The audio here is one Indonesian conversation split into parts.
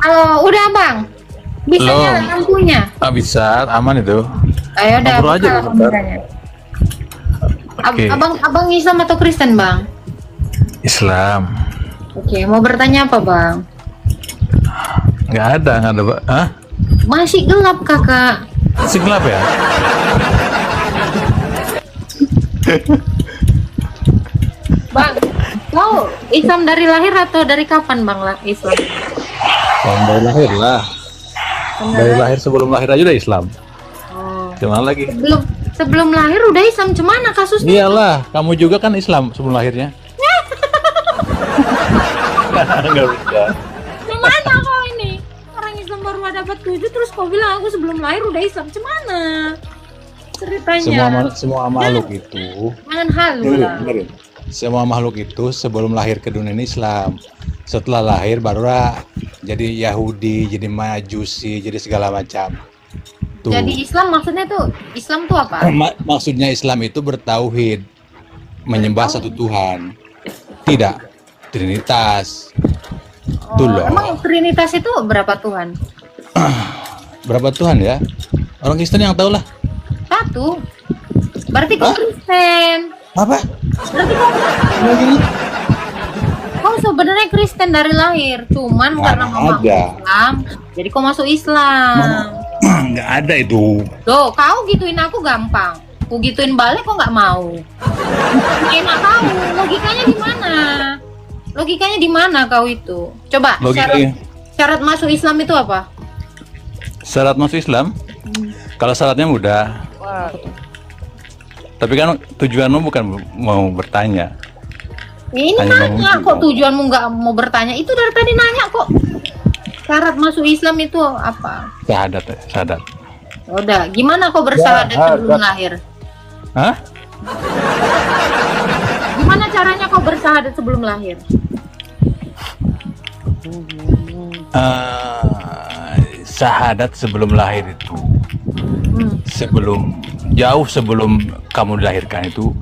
Halo, udah bang? Bisa Halo. nyala lampunya? Bisa, aman itu. Ayo udah, Ngobrol aja buka bentar. kameranya. Oke. Abang Islam atau Kristen bang? Islam. Oke, mau bertanya apa bang? Nggak ada, Pak. Hah? Masih gelap kakak. Masih gelap ya? Bang, kau Islam dari lahir atau dari kapan bang lah Islam? Dari lahir lah. Dari lahir sebelum lahir aja udah Islam. Oh. Gimana lagi? Sebelum lahir udah Islam, cemana kasusnya? Iyalah, kamu juga kan Islam sebelum lahirnya. Nggak bisa. Cemana kau ini? Orang Islam baru ada dapat 7 terus kau bilang aku sebelum lahir udah Islam, cemana? Ceritanya. Semua makhluk itu. Jangan halu lah. Dengerin. Semua makhluk itu sebelum lahir ke dunia ini Islam. Setelah lahir barulah jadi Yahudi, jadi Majusi, jadi segala macam. Tuh. Jadi Islam maksudnya tuh, Islam tuh apa? Maksudnya Islam itu bertauhid, menyembah satu Tuhan, tidak Trinitas. Tuh loh. Emang Trinitas itu berapa Tuhan? Berapa Tuhan ya? Orang Kristen yang tahu lah. Satu. Berarti kau Kristen. Apa? Berarti kau sebenarnya Kristen dari lahir, cuman karena mama ada. Islam, jadi kau masuk Islam. Nggak ada itu. Loh, kau gituin aku gampang. Aku gituin balik kok nggak mau. Enak kau. Logikanya di mana? Logikanya di mana kau itu? Coba Logikanya. syarat masuk Islam itu apa? Syarat masuk Islam? Kalau syaratnya mudah. Tapi kan tujuanmu bukan mau bertanya. Ini Hanya nanya kok tujuanmu nggak mau bertanya? Itu dari tadi nanya kok. Syarat masuk Islam itu apa? Syahadat. Udah, gimana kau bersyahadat sebelum lahir? Hah? Gimana caranya kau bersyahadat sebelum lahir? Syahadat sebelum lahir itu, jauh sebelum kamu dilahirkan itu,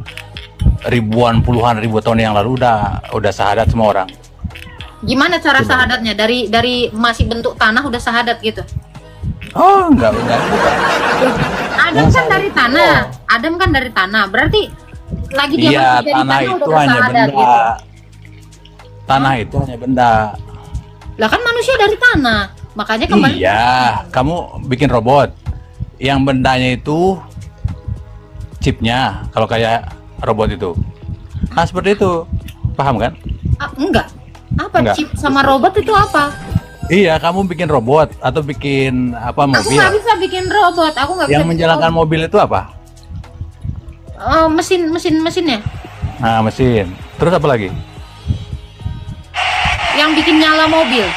puluhan ribu tahun yang lalu udah syahadat semua orang. Gimana cara syahadatnya? Dari masih bentuk tanah udah syahadat gitu? Oh, enggak. Adam kan dari tanah. Adam kan dari tanah. Berarti lagi dia Iya, masih dari tanah itu udah hanya bersyahadat benda. gitu. Tanah itu hanya benda. Lah kan manusia dari tanah. Makanya kembali. Iya, kamu bikin robot. Yang bendanya itu chipnya, kalau kayak robot itu. Nah, seperti itu. Paham kan? Enggak. Apa Enggak. chip sama robot itu apa? Iya, kamu bikin robot atau bikin apa Aku mobil? nggak bisa bikin robot. Aku nggak bisa. Yang bikin menjalankan robot. mobil itu apa? Mesinnya. Nah, mesin. Terus apa lagi? Yang bikin nyala mobil.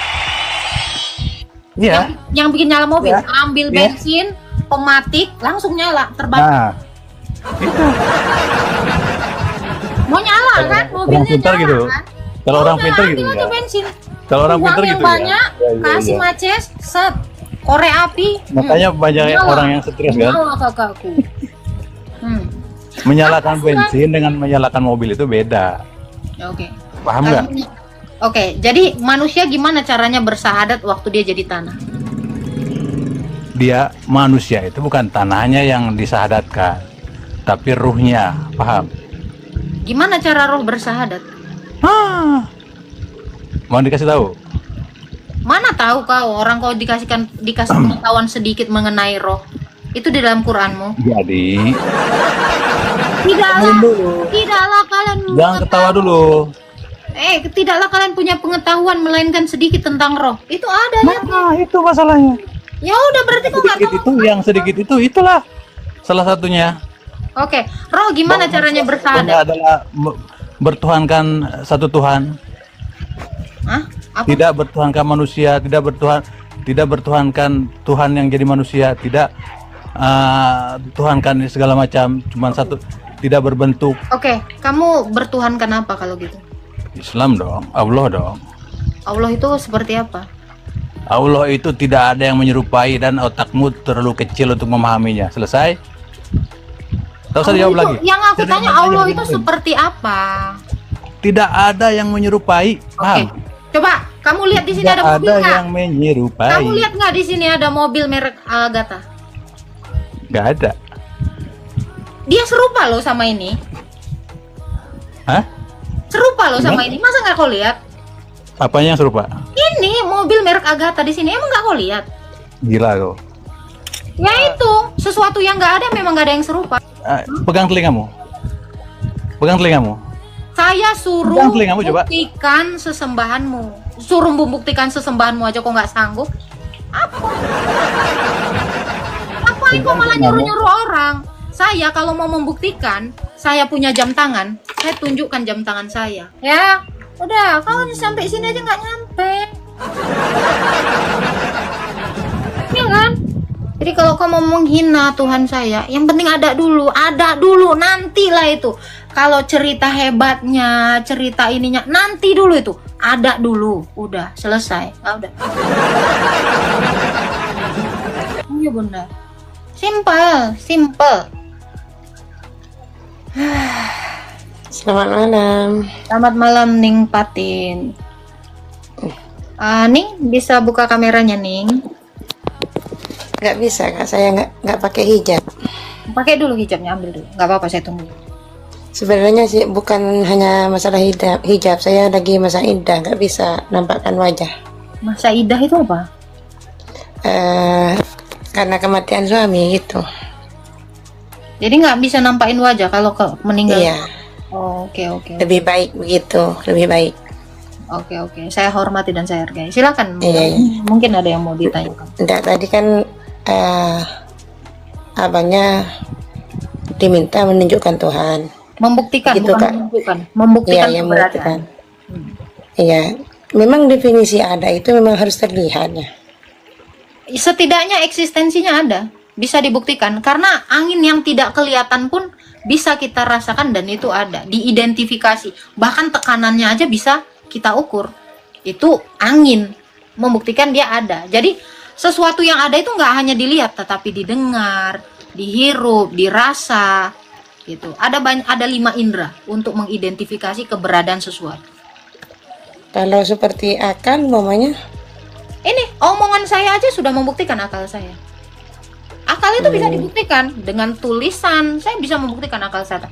Iya. Yang bikin nyala mobil. Iya. Ambil Iya. bensin, pematik, langsung nyala, terbang. Nah, itu. Mau nyala kan? Mobilnya Orang pintar nyala gitu. kan? Kalau orang Udah, pintar ambil gitu aja ya. bensin. Kalau orang Uang pintar yang gitu ya. banyak, kasih maces, set, korek api. Makanya banyak nyala. orang yang stres kan. Nyala kakakku. Menyalakan Apa sih, bensin dengan menyalakan mobil itu beda. Oke. Paham nggak? Oke, jadi manusia gimana caranya bersyahadat waktu dia jadi tanah? Dia manusia itu bukan tanahnya yang disahadatkan, tapi ruhnya. Paham? Gimana cara roh bersyahadat? Mau dikasih tahu? Mana tahu kau orang kau dikasih pengetahuan sedikit mengenai roh. Itu di dalam Quranmu. Jadi, Tidaklah kalian jangan ketawa dulu. Tidaklah kalian punya pengetahuan melainkan sedikit tentang roh. Itu ada ya. Nah, itu masalahnya. Ya udah berarti kau nggak Sedikit tahu. itu, yang sedikit itu, itulah salah satunya. Oke, roh gimana caranya Ini bersyahadat? adalah bertuhankan satu Tuhan. Hah? Apa? Tidak bertuhankan manusia, tidak bertuhankan Tuhan yang jadi manusia, tidak tuhankan segala macam, cuma satu, tidak berbentuk. Oke, kamu bertuhankan apa kalau gitu? Islam dong, Allah dong. Allah itu seperti apa? Allah itu tidak ada yang menyerupai dan otakmu terlalu kecil untuk memahaminya. Selesai? Tak usah Allah jawab itu- lagi. Yang aku Tidak tanya ada Allah yang itu menyerupai. seperti apa? Tidak ada yang menyerupai. Oke. Paham? Coba Kamu lihat di sini Tidak ada mobil ada nggak? yang menyerupai. Kamu lihat nggak di sini ada mobil merek Agatha? Nggak ada. Dia serupa loh sama ini. Hah? Serupa loh sama ini. Masa nggak kau lihat? Apanya yang serupa? Ini mobil merek Agatha di sini. Emang nggak kau lihat? Gila kau. Ya itu, sesuatu yang nggak ada memang nggak ada yang serupa. Pegang telingamu. Pegang telingamu. Saya suruh Pegang telingamu, coba. buktikan sesembahanmu. Suruh membuktikan sesembahanmu aja kok nggak sanggup. Apa? Ngapain kok malah nyuruh-nyuruh orang? Saya kalau mau membuktikan, saya punya jam tangan, saya tunjukkan jam tangan saya. Ya, udah, kau sampai sini aja nggak nyampe. Iya kan? Jadi kalau kau mau menghina Tuhan saya, yang penting ada dulu, nantilah itu. Kalau cerita hebatnya, cerita ininya, nanti dulu itu, ada dulu, udah selesai, udah. Iya bunda, simple. Selamat malam. Selamat malam Ning Patin. Ning bisa buka kameranya Ning? Nggak bisa kak, saya nggak pakai hijab. Pakai dulu hijabnya, ambil dulu. Nggak apa-apa, saya tunggu. Sebenarnya sih bukan hanya masalah hijab, saya lagi masa iddah, nggak bisa nampakkan wajah. Masa idah itu apa? Karena kematian suami gitu. Jadi nggak bisa nampakin wajah kalau meninggal? Iya. Oh, oke. Lebih baik begitu, lebih baik. Oke. Saya hormati dan saya hargai. Silakan. Iya. Mungkin ada yang mau ditanyakan. Enggak, tadi kan abangnya diminta menunjukkan Tuhan. Membuktikan, Gitu, bukan Kak. membuktikan. Membuktikan Iya, keberadaan. Iya. Memang definisi ada itu memang harus terlihat ya. Setidaknya eksistensinya ada, bisa dibuktikan. Karena angin yang tidak kelihatan pun bisa kita rasakan dan itu ada, diidentifikasi. Bahkan tekanannya aja bisa kita ukur. Itu angin, membuktikan dia ada. Jadi sesuatu yang ada itu nggak hanya dilihat, tetapi didengar, dihirup, dirasa, gitu. Ada 5 indera untuk mengidentifikasi keberadaan sesuatu. Kalau seperti akal mamanya, Ini omongan saya aja sudah membuktikan akal saya. Akal itu bisa dibuktikan dengan tulisan. Saya bisa membuktikan akal saya.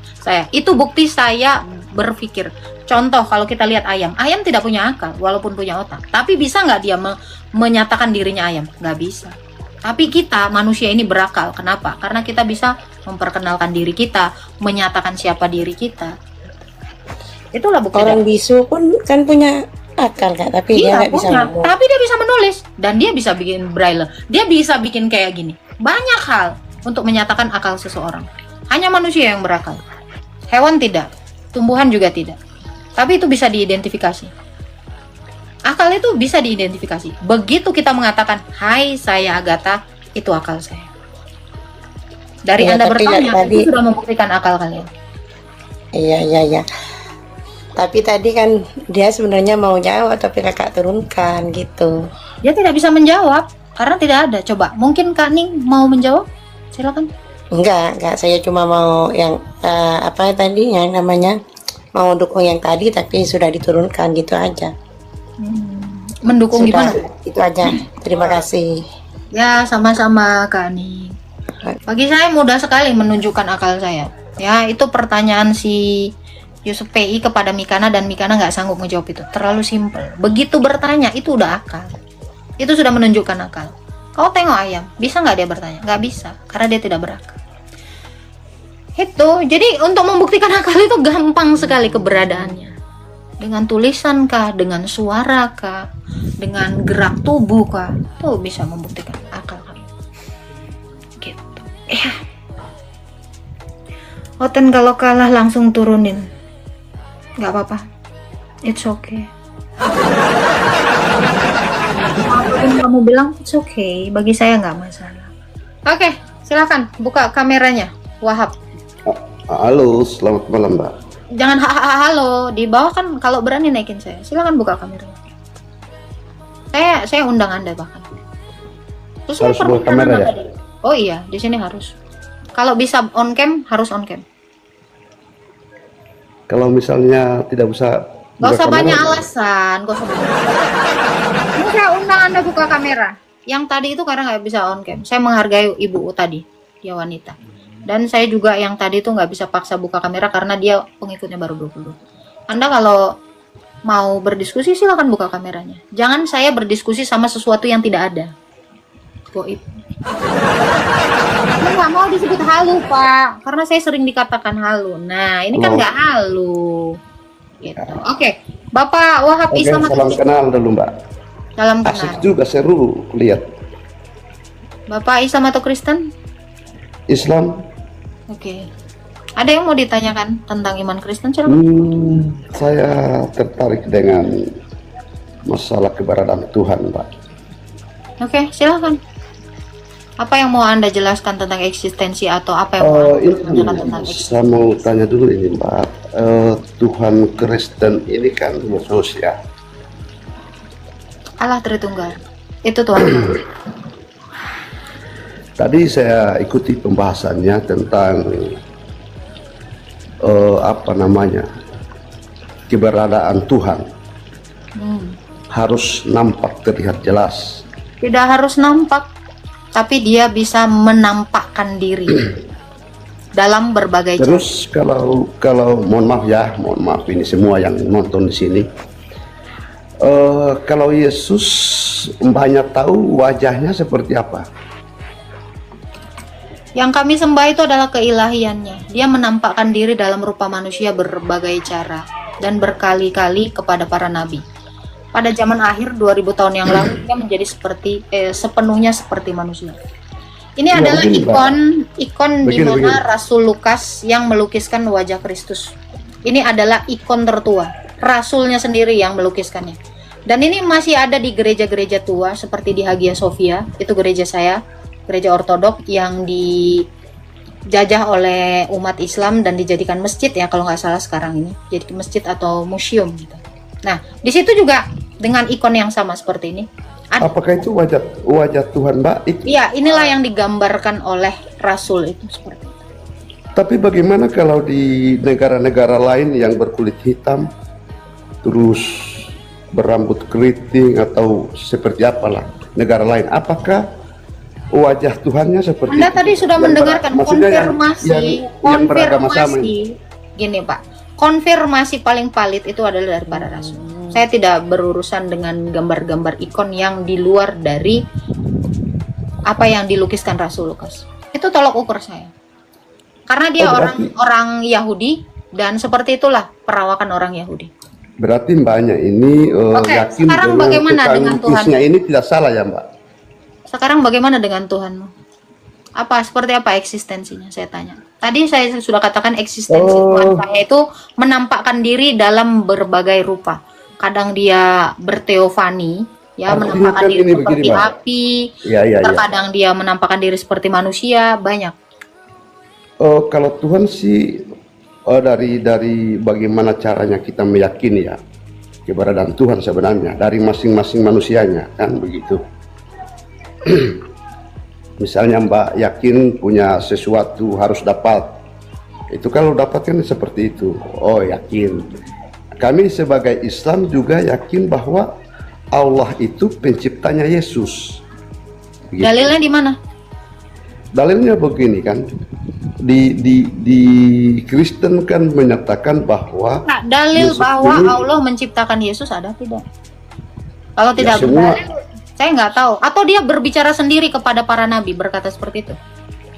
Itu bukti saya berpikir. Contoh kalau kita lihat ayam tidak punya akal walaupun punya otak. Tapi bisa nggak dia menyatakan dirinya ayam? Nggak bisa. Tapi kita manusia ini berakal. Kenapa? Karena kita bisa memperkenalkan diri kita, menyatakan siapa diri kita. Itulah bukti. orang bisu pun kan punya akal kak, tapi dia nggak bisa ngomong. Tapi dia bisa menulis dan dia bisa bikin braille. Dia bisa bikin kayak gini. Banyak hal untuk menyatakan akal seseorang. Hanya manusia yang berakal. Hewan tidak, tumbuhan juga tidak. Tapi itu bisa diidentifikasi. Akal itu bisa diidentifikasi. Begitu kita mengatakan, "Hai, saya Agatha," itu akal saya. Dari Iya, Anda tapi bertanya, tadi- itu sudah membuktikan akal kalian. Iya. Tapi tadi kan dia sebenarnya mau jawab, tapi kakak turunkan gitu. Dia tidak bisa menjawab karena tidak ada. Coba, mungkin Kak Ning mau menjawab? Silakan. Enggak. Saya cuma mau yang apa tadi yang namanya mau dukung yang tadi, tapi sudah diturunkan gitu aja. Mendukung Sudah, gimana? itu aja. Terima kasih. Ya, sama-sama Kak Ning. Bagi saya mudah sekali menunjukkan akal saya. Ya, itu pertanyaan si Yusuf PI kepada Mikana dan Mikana nggak sanggup menjawab itu. Terlalu simpel. Begitu bertanya, itu udah akal. Itu sudah menunjukkan akal. Kau tengok ayam, bisa nggak dia bertanya? Nggak bisa, karena dia tidak berakal. Itu, jadi untuk membuktikan akal itu gampang sekali keberadaannya. Dengan tulisan kah, dengan suara kah, dengan gerak tubuh kah, itu bisa membuktikan akal kalian. Gitu. Oten kalau kalah langsung turunin. Nggak apa-apa. It's okay. Apapun kamu bilang, it's okay. Bagi saya nggak masalah. Oke, silakan buka kameranya, Wahab. Halo, selamat malam Mbak. Jangan halo, di bawah kan kalau berani naikin saya. Silakan buka kameranya. Saya undang Anda bahkan. Terus Harus buka kamera ya? tadi. Oh iya, di sini harus. Kalau bisa on cam, harus on cam. Kalau misalnya tidak bisa Gak Buka usah banyak kamera. alasan, gak usah banyak alasan. Ini saya undang Anda buka kamera. Yang tadi itu karena nggak bisa on cam. Saya menghargai ibu tadi, dia wanita. Dan saya juga yang tadi itu nggak bisa paksa buka kamera karena dia pengikutnya baru 20. Anda kalau mau berdiskusi silakan buka kameranya. Jangan saya berdiskusi sama sesuatu yang tidak ada. Goib. Saya nggak mau disebut halu, Pak, karena saya sering dikatakan halu. Nah, ini kan Oh. nggak halu. Gitu. Oke, Bapak Wahab Oke, Islam atau salam Kristen? kenal dulu Mbak. Salam Asik kenal. juga, seru lihat. Bapak Islam atau Kristen? Islam. Oke. Ada yang mau ditanyakan tentang iman Kristen? Silakan. Saya tertarik dengan masalah keberadaan Tuhan, Mbak. Oke, silakan. Apa yang mau Anda jelaskan tentang eksistensi atau apa yang mau Anda Ini tanyakan tentang eksistensi? saya mau tanya dulu ini Mbak. Tuhan Kristen ini kan Yesus ya. Allah Tritunggal. Itu Tuhan. Tadi saya ikuti pembahasannya tentang apa namanya, keberadaan Tuhan harus nampak, terlihat jelas. Tidak harus nampak, tapi dia bisa menampakkan diri dalam berbagai cara. Terus kalau mohon maaf ini semua yang nonton di sini. Kalau Yesus banyak tahu wajahnya seperti apa? Yang kami sembah itu adalah keilahiannya. Dia menampakkan diri dalam rupa manusia berbagai cara dan berkali-kali kepada para nabi. Pada zaman akhir 2000 tahun yang lalu dia menjadi sepenuhnya seperti manusia. Ini Ya, adalah begini, Pak. ikon di Begini, mana begini. Rasul Lukas yang melukiskan wajah Kristus. Ini adalah ikon tertua. Rasulnya sendiri yang melukiskannya. Dan ini masih ada di gereja-gereja tua seperti di Hagia Sophia, itu gereja saya, gereja ortodok yang dijajah oleh umat Islam dan dijadikan masjid ya kalau nggak salah sekarang ini. Jadi masjid atau museum gitu. Nah, di situ juga dengan ikon yang sama seperti ini. Apakah itu wajah Tuhan, Mbak? Iya, inilah yang digambarkan oleh Rasul itu seperti itu. Tapi bagaimana kalau di negara-negara lain yang berkulit hitam, terus berambut keriting atau seperti apalah negara lain? Apakah wajah Tuhannya seperti Anda itu? tadi sudah Yang mendengarkan maksudnya konfirmasi, beragama sama ini. Gini Pak, konfirmasi paling valid itu adalah dari para rasul. Saya tidak berurusan dengan gambar-gambar ikon yang di luar dari apa yang dilukiskan Rasul Lukas. Itu tolok ukur saya. Karena dia orang Yahudi dan seperti itulah perawakan orang Yahudi. Berarti Mbaknya ini Oke, yakin sekarang dengan bagaimana tukang dengan Tuhan? lukisnya ini tidak salah ya, Mbak? Sekarang bagaimana dengan Tuhanmu? Seperti apa eksistensinya? Saya tanya. Tadi saya sudah katakan eksistensi Tuhan saya itu menampakkan diri dalam berbagai rupa. Kadang dia berteofani, ya, Artinya menampakkan kan diri ini seperti begini, Mbak. api. Iya. Terkadang dia menampakkan diri seperti manusia, banyak. Kalau Tuhan sih dari bagaimana caranya kita meyakini ya keberadaan Tuhan sebenarnya dari masing-masing manusianya kan begitu. Misalnya Mbak yakin punya sesuatu harus dapat, itu kalau dapat kan seperti itu. Oh yakin. Kami sebagai Islam juga yakin bahwa Allah itu penciptanya Yesus. Begitu. Dalilnya di mana? Dalilnya begini kan, di Kristen kan menyatakan bahwa Nah, dalil Yesus bahwa ini- Allah menciptakan Yesus ada tidak? Kalau tidak semua- berdalil, saya nggak tahu. Atau dia berbicara sendiri kepada para nabi berkata seperti itu?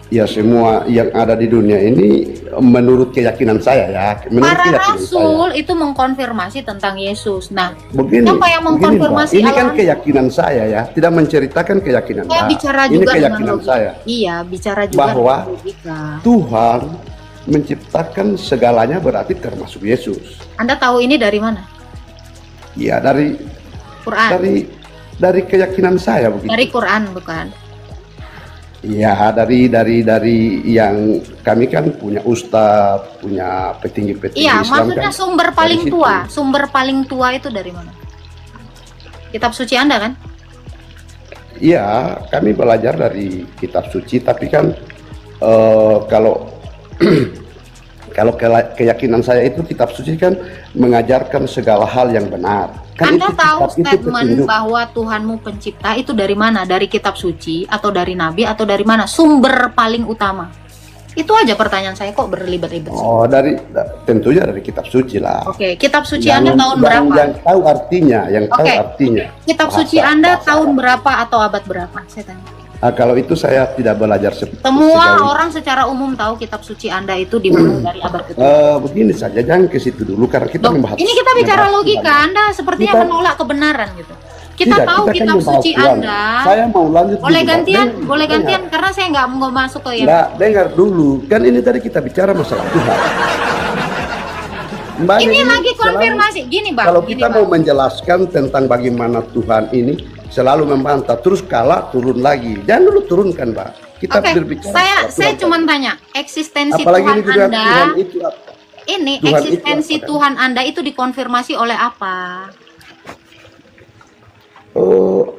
ya semua yang ada di dunia ini menurut keyakinan saya ya, menurut Para keyakinan rasul itu mengkonfirmasi tentang Yesus. Nah, Begini, siapa yang mengkonfirmasi Mbak. Ini kan Allah? keyakinan saya ya, tidak menceritakan keyakinan saya Mbak. bicara Ini juga dengan keyakinan logika. saya. Iya, bicara juga Bahwa dengan logika. Tuhan menciptakan segalanya berarti termasuk Yesus. Anda tahu ini dari mana? Ya dari Quran. dari keyakinan saya begitu. Dari Quran bukan? Ya dari yang kami kan punya ustadz, punya petinggi-petinggi Iya, Islam maksudnya kan. sumber paling Dari situ. tua. Sumber paling tua itu dari mana? Kitab suci Anda kan? Iya, kami belajar dari kitab suci, tapi kan kalau Kalau keyakinan saya itu kitab suci kan mengajarkan segala hal yang benar. Kan Anda itu tahu kitab itu statement petunjuk. bahwa Tuhanmu pencipta itu dari mana? Dari kitab suci atau dari nabi atau dari mana? Sumber paling utama. Itu aja pertanyaan saya, kok berlibat-libat sih? Oh, tentunya dari kitab suci lah. Oke, kitab suci Anda tahun berapa? Yang tahu artinya, Oke. artinya. Kitab suci Bahasa- Anda bahasa tahun Arab. berapa atau abad berapa? Saya tanya. Kalau itu saya tidak belajar Semua sejauh- orang secara umum tahu kitab suci Anda itu dimulai dari abad ke-7. Begini saja, jangan ke situ dulu karena kita Loh, membahas. ini kita bicara membahas logika, Tuhan. Anda sepertinya Kita- menolak kebenaran gitu. Kita Tidak, tahu kita kan kitab membahas suci Tuhan. Anda. Saya mau lanjut Boleh dulu, Pak. gantian, Dengar. boleh gantian karena saya nggak mau masuk ke yang. Nggak, dengar dulu. Kan ini tadi kita bicara masalah Tuhan. Mbak, Ini lagi selalu- konfirmasi, gini Bang. Kalau gini, kita Bang. mau menjelaskan tentang bagaimana Tuhan ini selalu membantah, terus kalah turun lagi. Jangan dulu turunkan, Pak. Kita Oke, berbicara. saya masalah Tuhan. cuma tanya, eksistensi Apalagi Tuhan ini juga Anda, Tuhan itu apa? ini Tuhan itu eksistensi apa, kan? Tuhan Anda itu dikonfirmasi oleh apa? Oh,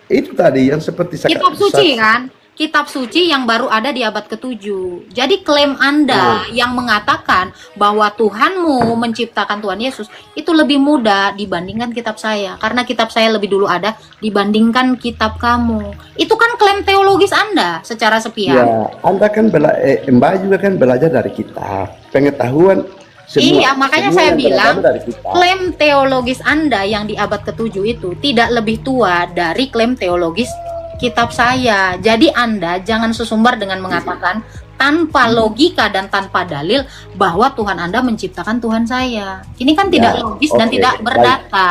itu tadi yang seperti Kitab suci kan? Kitab suci yang baru ada di abad ke-7. Jadi klaim Anda yang mengatakan bahwa Tuhanmu menciptakan Tuhan Yesus itu lebih mudah dibandingkan kitab saya. Karena kitab saya lebih dulu ada dibandingkan kitab kamu. Itu kan klaim teologis Anda secara sepihak. Ya, Anda kan Mbak juga kan belajar dari kitab. Pengetahuan semua. Iya, makanya semua saya yang bilang berasal dari kitab. klaim teologis Anda yang di abad ke-7 itu tidak lebih tua dari klaim teologis kitab saya. Jadi Anda jangan sesumbar dengan mengatakan tanpa logika dan tanpa dalil bahwa Tuhan Anda menciptakan Tuhan saya. Ini kan tidak Ya, logis dan oke, tidak baik. berdata.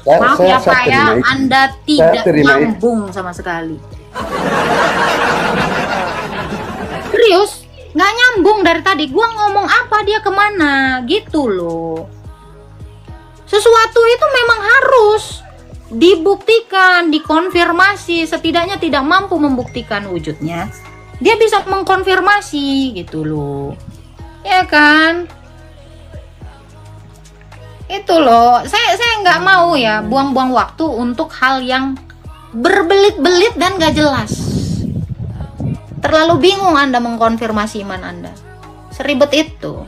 Maaf ya Pak ya, terima itu. Anda tidak terima itu. nyambung sama sekali. Serius, nggak nyambung dari tadi. Gua ngomong apa dia kemana, gitu loh. Sesuatu itu memang harus dibuktikan, dikonfirmasi. Setidaknya tidak mampu membuktikan wujudnya, dia bisa mengkonfirmasi, gitu loh. Ya kan? Itu loh, saya nggak mau ya buang-buang waktu untuk hal yang berbelit-belit dan gak jelas. Terlalu bingung Anda mengkonfirmasi iman Anda. Seribet itu.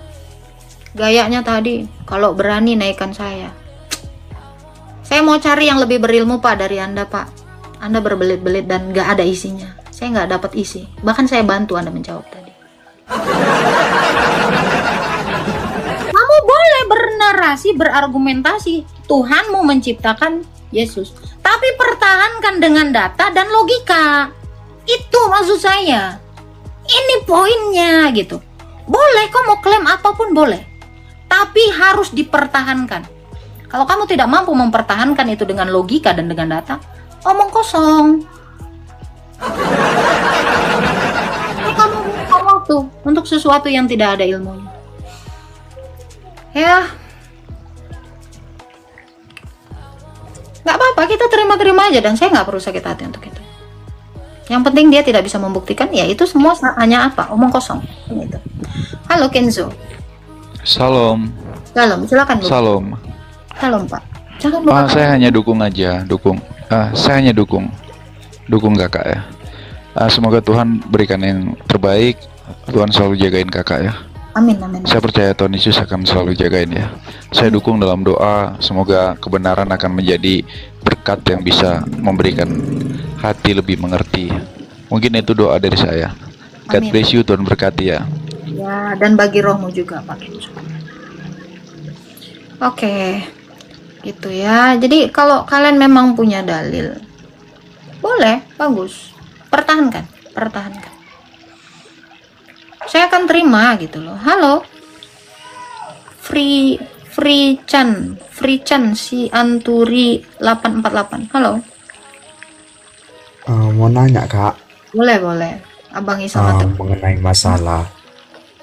Gayanya tadi, kalau berani naikkan saya. Saya mau cari yang lebih berilmu Pak dari Anda Pak. Anda berbelit-belit dan gak ada isinya. Saya nggak dapat isi. Bahkan saya bantu Anda menjawab tadi. Kamu boleh bernarasi, berargumentasi. Tuhanmu menciptakan Yesus. Tapi pertahankan dengan data dan logika. Itu maksud saya. Ini poinnya gitu. Boleh kau mau klaim apapun boleh. Tapi harus dipertahankan. Kalau kamu tidak mampu mempertahankan itu dengan logika dan dengan data, omong kosong. Kamu buang waktu untuk sesuatu yang tidak ada ilmunya. Ya, nggak apa-apa, kita terima-terima aja dan saya nggak perlu sakit hati untuk itu. Yang penting dia tidak bisa membuktikan, ya itu semua hanya apa? Omong kosong. Gitu. Halo Kenzo. Salam, Salam, silakan Bu. salam. Salam Pak. Jangan lupa. Saya hanya dukung aja, saya hanya dukung kakak ya. Semoga Tuhan berikan yang terbaik. Tuhan selalu jagain kakak ya. Amin, amin. Saya percaya Tuhan Yesus akan selalu jagain ya. Saya dukung dalam doa. Semoga kebenaran akan menjadi berkat yang bisa memberikan hati lebih mengerti. Mungkin itu doa dari saya. God Amin. bless you, Tuhan berkati ya. Ya, dan bagi rohmu juga Pak Kenzo. Oke, gitu ya. Jadi kalau kalian memang punya dalil, boleh, bagus. Pertahankan, pertahankan. Saya akan terima gitu loh. Halo, Free Chan si Anturi 848. Halo, Mau nanya kak, boleh. Abang Isama tuh. mengenai masalah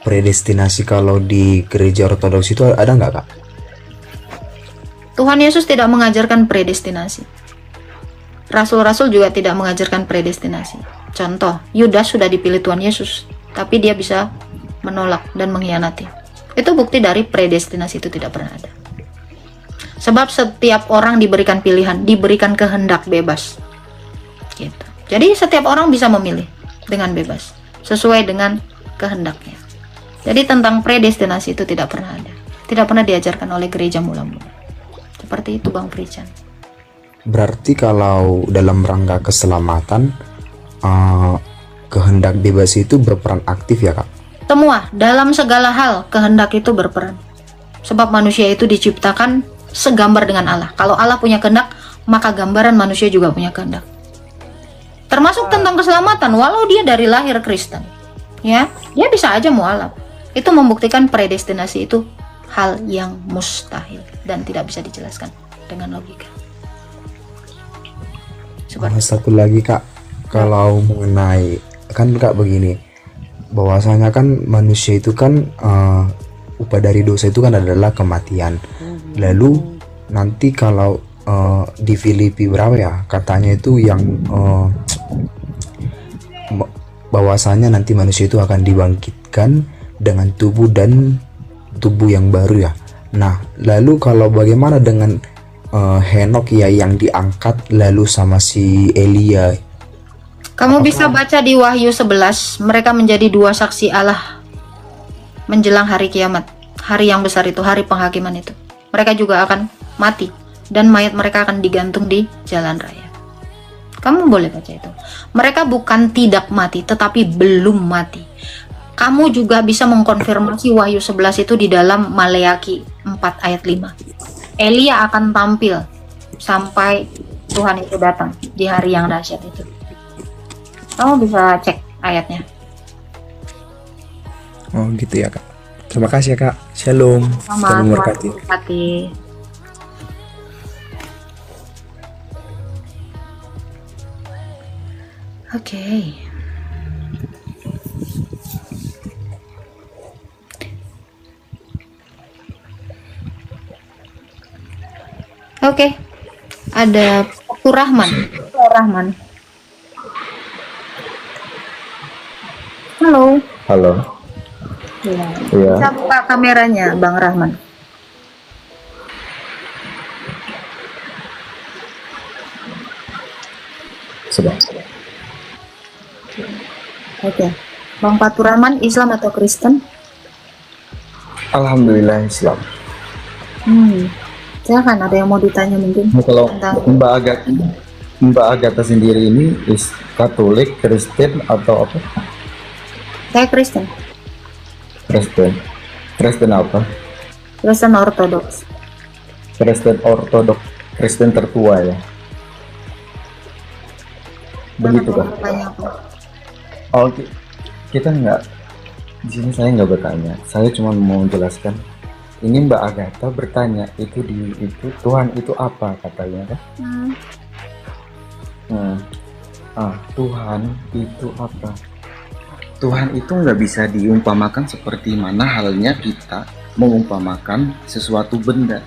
predestinasi kalau di gereja ortodoks itu ada nggak kak? Tuhan Yesus tidak mengajarkan predestinasi. Rasul-rasul juga tidak mengajarkan predestinasi. Contoh, Yudas sudah dipilih Tuhan Yesus, tapi dia bisa menolak dan mengkhianati. Itu bukti dari predestinasi itu tidak pernah ada. Sebab setiap orang diberikan pilihan, diberikan kehendak bebas. Gitu. Jadi setiap orang bisa memilih dengan bebas, sesuai dengan kehendaknya. Jadi tentang predestinasi itu tidak pernah ada. Tidak pernah diajarkan oleh gereja mula-mula. Seperti itu Bang Frichan. Berarti kalau dalam rangka keselamatan, kehendak bebas itu berperan aktif ya Kak? Semua, dalam segala hal, kehendak itu berperan. Sebab manusia itu diciptakan segambar dengan Allah. Kalau Allah punya kehendak, maka gambaran manusia juga punya kehendak. Termasuk tentang keselamatan, walau dia dari lahir Kristen, ya, dia bisa aja mualaf. Itu membuktikan predestinasi itu hal yang mustahil dan tidak bisa dijelaskan dengan logika. Satu lagi Kak, kalau mengenai kan Kak begini, bahwasanya kan manusia itu kan upah dari dosa itu kan adalah kematian. Lalu nanti kalau di Filipi berapa ya katanya itu yang bahwasanya nanti manusia itu akan dibangkitkan dengan tubuh yang baru ya. Nah, lalu kalau bagaimana dengan Henok ya yang diangkat lalu sama si Elia? Kamu bisa baca di Wahyu 11, mereka menjadi dua saksi Allah menjelang hari kiamat, hari yang besar itu, hari penghakiman itu. Mereka juga akan mati dan mayat mereka akan digantung di jalan raya. Kamu boleh baca itu. Mereka bukan tidak mati, tetapi belum mati. Kamu juga bisa mengkonfirmasi Wahyu 11 itu di dalam Maleaki 4 ayat 5. Elia akan tampil sampai Tuhan itu datang di hari yang dahsyat itu. Kamu bisa cek ayatnya. Oh gitu ya Kak. Terima kasih ya Kak. Shalom. Sama, Tuhan memberkati. memberkati. Oke. Oke. Ada Pak Rahman. Rahman. Halo. Halo. Iya. Iya. Bisa buka kameranya, Bang Rahman. Sudah. Oke. Bang Fatur Rahman, Islam atau Kristen? Alhamdulillah Islam. Silakan, ada yang mau ditanya mungkin? Nah, kalau tentang Mbak Agatha sendiri ini Katolik, Kristen atau apa? saya Kristen. Kristen. Kristen apa? Kristen Ortodoks. Kristen Ortodoks. Kristen tertua ya. Begitu kan? Tanya apa? Oh, kita nggak di sini saya nggak bertanya. Saya cuma mau menjelaskan. Ini Mbak Agatha bertanya itu Tuhan itu apa katanya kan? Tuhan itu apa? Tuhan itu nggak bisa diumpamakan seperti mana halnya kita mengumpamakan sesuatu benda.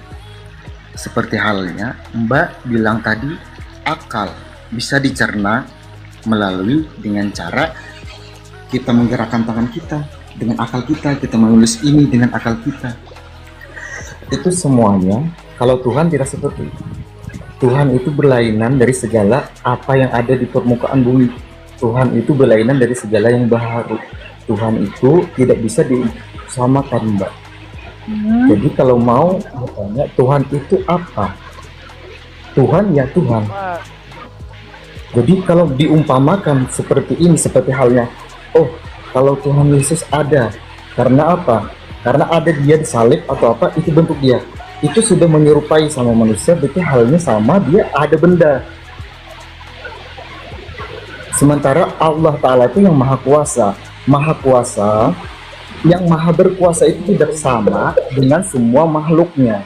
Seperti halnya Mbak bilang tadi, akal bisa dicerna melalui dengan cara kita menggerakkan tangan kita dengan akal kita menulis ini dengan akal kita. Itu semuanya. Kalau Tuhan tidak seperti itu. Tuhan itu berlainan dari segala apa yang ada di permukaan bumi. Tuhan itu berlainan dari segala yang baru. Tuhan itu tidak bisa disamakan, Mbak. Jadi kalau mau bertanya Tuhan itu apa? Tuhan ya Tuhan. Jadi kalau diumpamakan seperti ini, seperti halnya, oh kalau Tuhan Yesus ada, karena apa? Karena ada dia disalib atau apa, itu bentuk dia. Itu sudah menyerupai sama manusia, berarti halnya sama, dia ada benda. Sementara Allah Ta'ala itu yang maha kuasa. Maha kuasa, yang maha berkuasa itu tidak sama dengan semua makhluknya.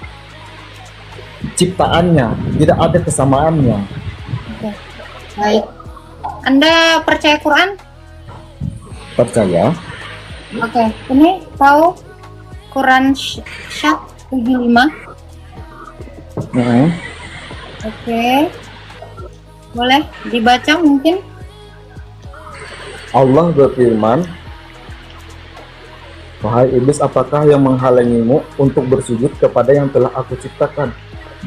Ciptaannya, tidak ada kesamaannya. Oke. Baik. Anda percaya Quran? Percaya? Oke. Ini tahu Quran Syat 75? Oke. Boleh dibaca mungkin? Allah berfirman, wahai iblis, apakah yang menghalangimu untuk bersujud kepada yang telah aku ciptakan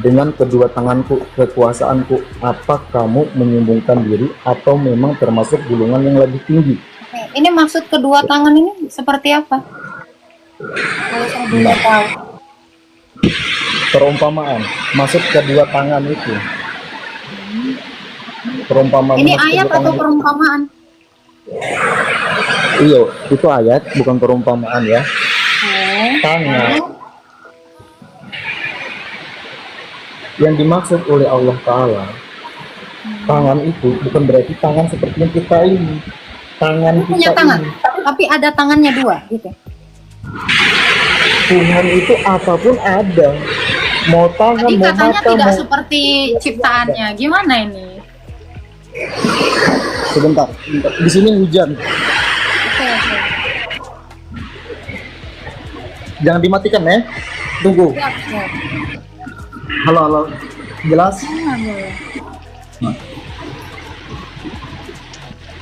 dengan kedua tanganku, kekuasaanku? Apa kamu menyombongkan diri atau memang termasuk golongan yang lebih tinggi? Oke. Ini maksud kedua tangan ini seperti apa? Kalau saya boleh tahu. Perumpamaan, maksud kedua tangan itu. Perumpamaan. Ini maksud ayat kedua atau tangan perumpamaan? Iya, itu ayat bukan perumpamaan ya. Tangan. Yang dimaksud oleh Allah Ta'ala, tangan itu bukan berarti tangan seperti yang kita ini. Tangan Aku punya kita tangan, ini. tapi ada tangannya dua, gitu. Tuhan itu apapun ada. Mau tangan, Tadi mau katanya mata, tidak mau... seperti ciptaannya. Gimana ini? Sebentar, sebentar. Di sini hujan. Oke. Jangan dimatikan ya. Tunggu. Siap, siap. Halo, halo. Jelas? Jangan boleh.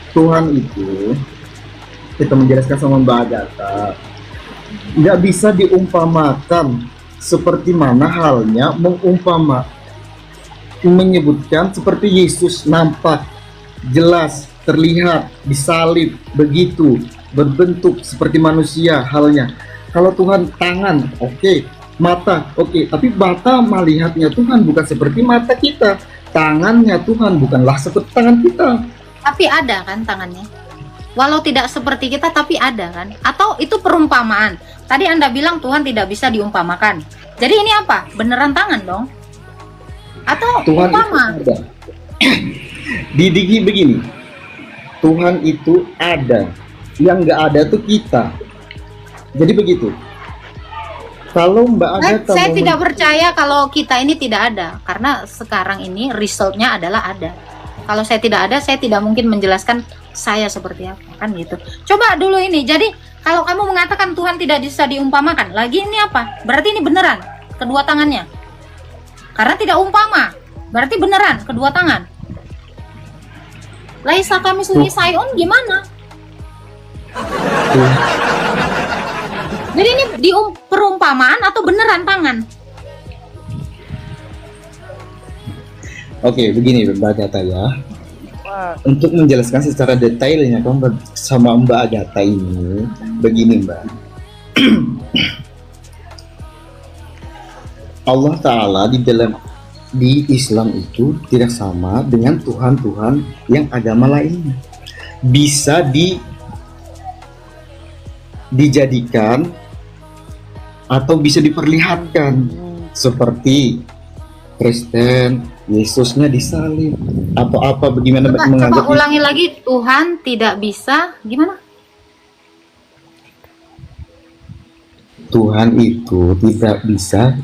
Tuhan itu, kita menjelaskan sama Mbak Agatha, nggak bisa diumpamakan seperti mana halnya menyebutkan seperti Yesus nampak, jelas, terlihat, disalib, begitu, berbentuk seperti manusia halnya. Kalau Tuhan tangan, oke, mata, oke, tapi mata melihatnya Tuhan bukan seperti mata kita, tangannya Tuhan bukanlah seperti tangan kita. Tapi ada kan tangannya? Walau tidak seperti kita, tapi ada kan? Atau itu perumpamaan? Tadi Anda bilang Tuhan tidak bisa diumpamakan. Jadi ini apa? Beneran tangan dong? Atau Tuhan umpama? itu ada. Didigi begini, Tuhan itu ada, yang nggak ada tuh kita. Jadi begitu. Kalau Mbak Agatha Saya mau tidak percaya kalau kita ini tidak ada, karena sekarang ini resultnya adalah ada. Kalau saya tidak ada, saya tidak mungkin menjelaskan saya seperti apa, kan gitu. Coba dulu ini, jadi kalau kamu mengatakan Tuhan tidak bisa diumpamakan, lagi ini apa? Berarti ini beneran, kedua tangannya. Karena tidak umpama, berarti beneran, kedua tangan. Laisa kami sunyi sayun gimana? Jadi ini perumpamaan atau beneran tangan? Oke, begini Mbak Agatha ya. Untuk menjelaskan secara detailnya kamu sama Mbak Agatha ini, begini Mbak. Allah Ta'ala di Islam itu tidak sama dengan Tuhan-Tuhan yang agama lainnya. Bisa dijadikan atau bisa diperlihatkan seperti Kristen, Yesusnya disalib atau apa bagaimana Coba ulangi lagi, Tuhan tidak bisa gimana? Tuhan itu tidak bisa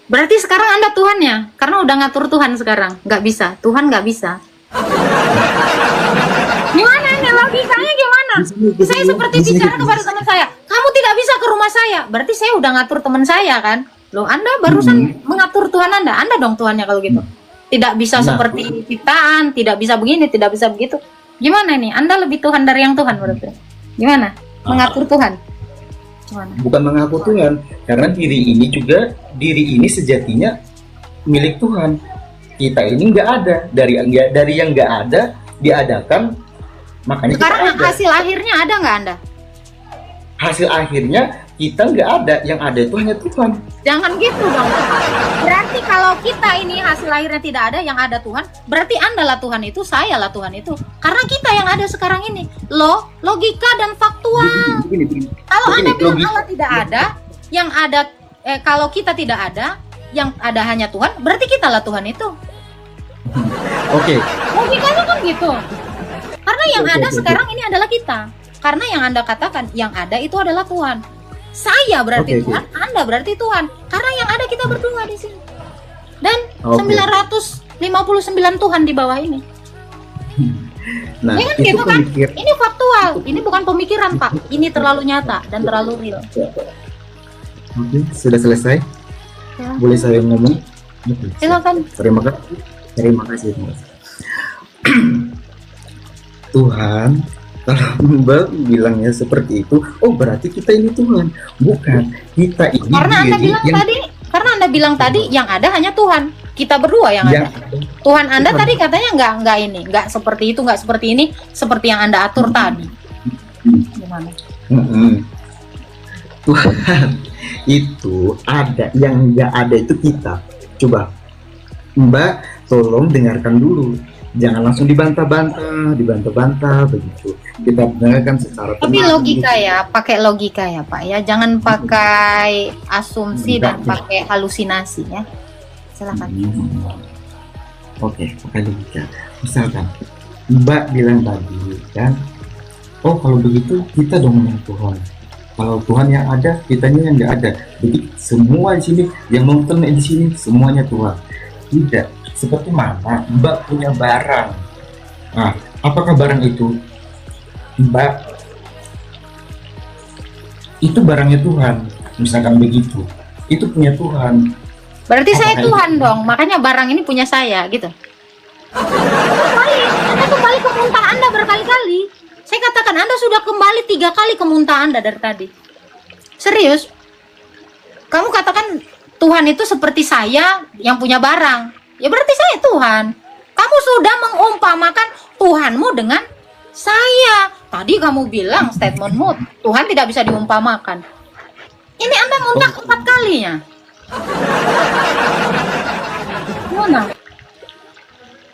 Berarti sekarang Anda Tuhannya, karena udah ngatur Tuhan sekarang, nggak bisa, Tuhan nggak bisa. Gimana ini logikanya gimana? Saya seperti bicara kepada teman saya, kamu tidak bisa ke rumah saya, berarti saya udah ngatur teman saya kan? Loh, Anda barusan mengatur Tuhan Anda dong Tuhannya kalau gitu. Tidak bisa seperti ciptaan, tidak bisa begini, tidak bisa begitu. Gimana ini? Anda lebih Tuhan dari yang Tuhan berarti. Gimana? Mengatur Tuhan. Gimana? Bukan mengaku Tuhan, karena diri ini sejatinya milik Tuhan. Kita ini nggak ada, dari yang nggak ada diadakan, makanya sekarang kita ada. hasil akhirnya ada nggak Anda? Hasil akhirnya kita nggak ada, yang ada itu hanya Tuhan. Jangan gitu dong. Berarti kalau kita ini hasil akhirnya tidak ada, yang ada Tuhan, berarti Anda lah Tuhan itu, saya lah Tuhan itu. Karena kita yang ada sekarang ini. Logika dan faktual. Kalau Anda bilang Allah tidak ada, yang ada kalau kita tidak ada, yang ada hanya Tuhan, berarti kita lah Tuhan itu. Oke. Logikanya kan gitu. Karena yang ada sekarang ini adalah kita. Karena yang Anda katakan, yang ada itu adalah Tuhan. Saya berarti Tuhan, Anda berarti Tuhan. Karena yang ada kita berdua di sini. Dan 959 Tuhan di bawah ini. Nah, ya kan gitu kan? Ini faktual. Ini bukan pemikiran, Pak. Ini terlalu nyata dan terlalu real. Oke, sudah selesai. Ya. Boleh saya ngomong? Silakan. Terima kasih. Tuhan, kalau Mbak bilangnya seperti itu, oh berarti kita ini Tuhan. Bukan, kita ini karena Anda bilang tadi yang ada hanya Tuhan. Kita berdua yang ada. Tuhan Anda tadi katanya nggak seperti itu, nggak seperti ini, seperti yang Anda atur tadi. Gimana? Tuhan itu ada, yang nggak ada itu kita. Coba Mbak tolong dengarkan dulu, jangan langsung dibantah begitu. Kita dengarkan secara Tapi tenang, logika gitu. ya, pakai logika ya Pak ya. Jangan pakai asumsi dan pakai halusinasi ya. Silakan. Oke, pakai logika. Misalkan Mbak bilang tadi kan, oh kalau begitu kita dong yang Tuhan. Kalau Tuhan yang ada, kitanya yang nggak ada. Jadi semua di sini yang nonton di sini semuanya Tuhan. Tidak. Seperti mana Mbak punya barang. Nah, apakah barang itu Mbak itu barangnya Tuhan? Misalkan begitu. Itu punya Tuhan. Berarti saya Apakah Tuhan dong, makanya barang ini punya saya gitu. Anda kembali ke muntah Anda berkali-kali. Saya katakan Anda sudah kembali 3 kali ke muntah Anda dari tadi. Serius? Kamu katakan Tuhan itu seperti saya yang punya barang. Ya berarti saya Tuhan. Kamu sudah mengumpamakan Tuhanmu dengan saya. Tadi kamu bilang statementmu Tuhan tidak bisa diumpamakan. Ini Anda muntah 4 kalinya. Gimana?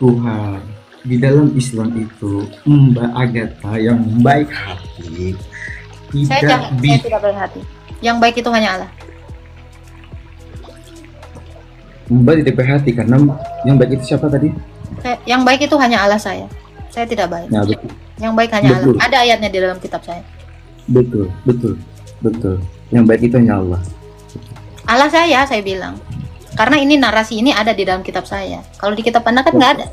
Tuhan di dalam Islam itu Mbak Agatha yang baik hati Saya tidak tidak baik hati. Yang baik itu hanya Allah. Mbak tidak baik hati karena yang baik itu siapa tadi? Yang baik itu hanya Allah saya. Saya tidak baik. Nah, betul. Yang baik hanya Betul. Allah. Ada ayatnya di dalam kitab saya. Betul. Yang baik itu hanya Allah. Allah saya bilang. Karena ini narasi ini ada di dalam kitab saya. Kalau di kitab Anda kan nggak ada.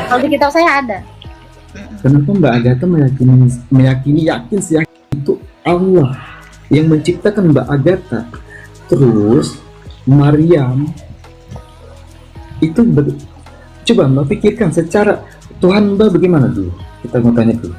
Kalau di kitab saya ada. Kenapa Mbak Agatha yakin itu Allah yang menciptakan Mbak Agatha? Terus Maryam itu coba Mbak pikirkan secara Tuhan Mbak bagaimana dulu? Kita mau tanya dulu.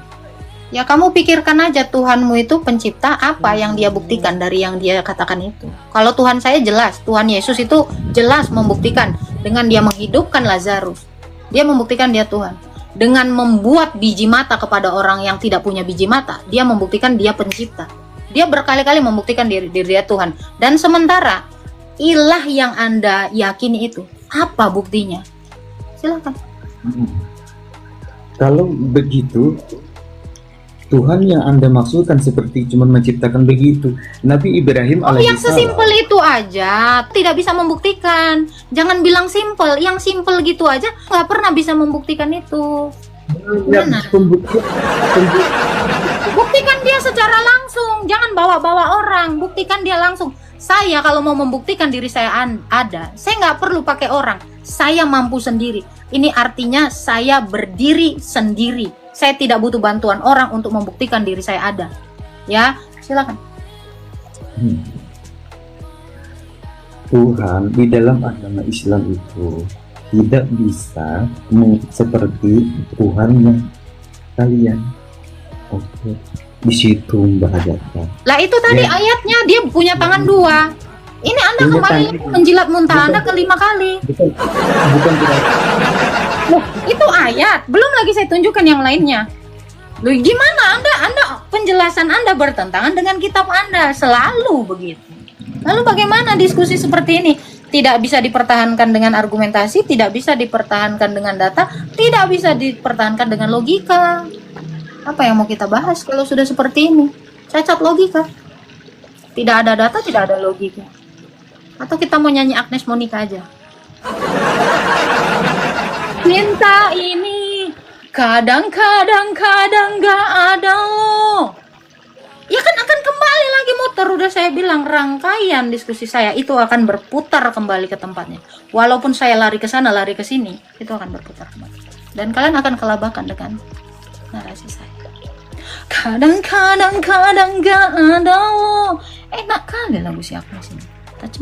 Ya kamu pikirkan aja Tuhanmu itu pencipta apa yang dia buktikan dari yang dia katakan itu. Kalau Tuhan saya jelas, Tuhan Yesus itu jelas membuktikan dengan dia menghidupkan Lazarus. Dia membuktikan dia Tuhan. Dengan membuat biji mata kepada orang yang tidak punya biji mata, dia membuktikan dia pencipta. Dia berkali-kali membuktikan diri dia Tuhan. Dan sementara ilah yang Anda yakini itu, apa buktinya? Silakan. Kalau begitu Tuhan yang Anda maksudkan seperti cuma menciptakan begitu. Nabi Ibrahim Yang sesimpel itu aja tidak bisa membuktikan. Jangan bilang simpel. Yang simpel gitu aja nggak pernah bisa membuktikan itu. Gimana? Buktikan dia secara langsung. Jangan bawa-bawa orang. Buktikan dia langsung. Saya kalau mau membuktikan diri saya ada, saya nggak perlu pakai orang. Saya mampu sendiri. Ini artinya saya berdiri sendiri. Saya tidak butuh bantuan orang untuk membuktikan diri saya ada. Ya, silakan. Tuhan di dalam agama Islam itu tidak bisa seperti Tuhan yang kalian. Oke, di situ Mbak Agatha. Lah itu tadi ayatnya dia punya tangan 2. Ini Anda Punya kembali tangan. menjilat muntah Anda ke 5 kali. Bukan tidak. Loh, itu ayat. Belum lagi saya tunjukkan yang lainnya. Loh, gimana Anda penjelasan Anda bertentangan dengan kitab Anda, selalu begitu. Lalu bagaimana diskusi seperti ini? Tidak bisa dipertahankan dengan argumentasi, tidak bisa dipertahankan dengan data, tidak bisa dipertahankan dengan logika. Apa yang mau kita bahas kalau sudah seperti ini? Cacat logika. Tidak ada data, tidak ada logika. Atau kita mau nyanyi Agnes Monica aja? Cinta ini kadang-kadang gak ada loh. Ya kan akan kembali lagi muter. Udah saya bilang rangkaian diskusi saya itu akan berputar kembali ke tempatnya. Walaupun saya lari ke sana, lari ke sini, itu akan berputar kembali. Dan kalian akan kelabakan dengan narasi saya. Kadang-kadang gak ada loh. Enak kali lagu si Agnes ini.